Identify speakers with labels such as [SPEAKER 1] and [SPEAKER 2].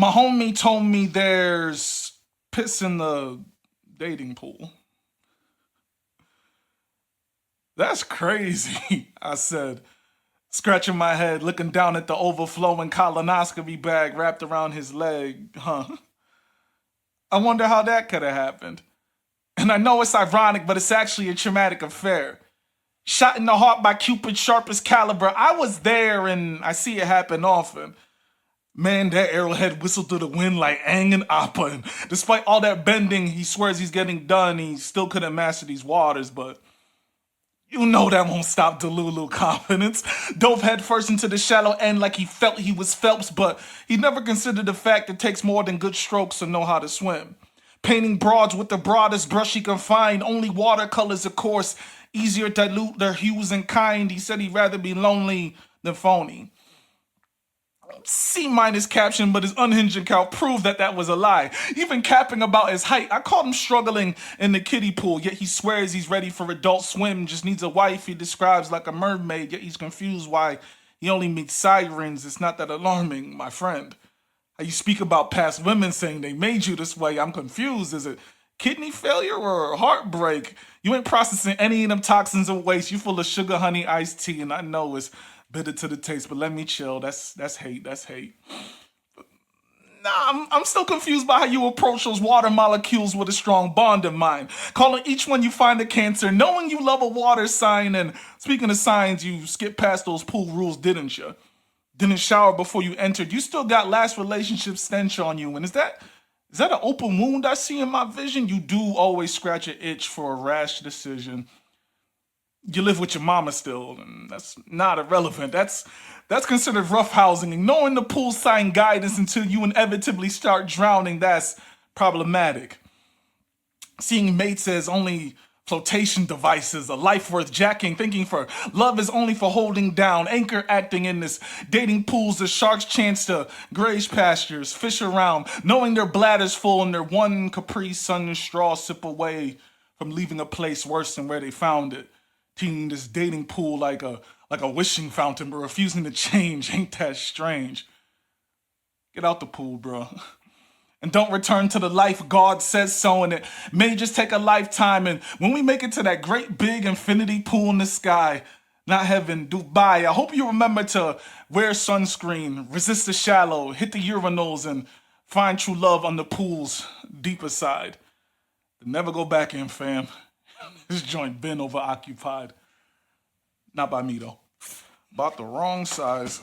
[SPEAKER 1] My homie told me there's piss in the dating pool. That's crazy, I said, scratching my head, looking down at the overflowing colonoscopy bag wrapped around his leg. Huh. I wonder how that could have happened. And I know it's ironic, but it's actually a traumatic affair. Shot in the heart by Cupid's sharpest caliber. I was there and I see it happen often. Man, that arrowhead whistled through the wind like Aang and Appa. And despite all that bending, he swears he's getting done. He still couldn't master these waters, but you know that won't stop Delulu confidence. Dove head first into the shallow end like he felt he was Phelps, but he never considered the fact it takes more than good strokes to know how to swim. Painting broads with the broadest brush he can find, only watercolors, of course, easier to dilute their hues and kind. He said he'd rather be lonely than phony. C minus caption, but his unhinged account proved that that was a lie. Even capping about his height, I caught him struggling in the kiddie pool, yet he swears he's ready for adult swim, just needs a wife he describes like a mermaid, yet he's confused why he only meets sirens. It's not that alarming, my friend. How you speak about past women saying they made you this way, I'm confused. Is it kidney failure or heartbreak? You ain't processing any of them toxins and waste. You full of sugar, honey, iced tea, and I know it's bitter to the taste, but let me chill. That's hate. That's hate. Nah, I'm still confused by how you approach those water molecules with a strong bond in mind. Calling each one you find a cancer, knowing you love a water sign, and speaking of signs, you skipped past those pool rules, didn't you? Didn't shower before you entered. You still got last relationship stench on you, and is that an open wound I see in my vision? You do always scratch an itch for a rash decision. You live with your mama still, and that's not irrelevant. That's considered rough housing. Ignoring the pool sign guidance until you inevitably start drowning, that's problematic. Seeing mates as only flotation devices, a life worth jacking, thinking for love is only for holding down, anchor acting in this dating pools, the sharks chance to graze pastures, fish around, knowing their bladder's full and their one Capri Sun straw sip away from leaving a place worse than where they found it. Treating this dating pool like a wishing fountain, but refusing to change. Ain't that strange? Get out the pool, bro. And don't return to the life God says so, and it may just take a lifetime. And when we make it to that great big infinity pool in the sky, not heaven, Dubai, I hope you remember to wear sunscreen, resist the shallow, hit the urinals, and find true love on the pool's deeper side. Never go back in, fam. This joint been over occupied. Not by me though. Bought the wrong size.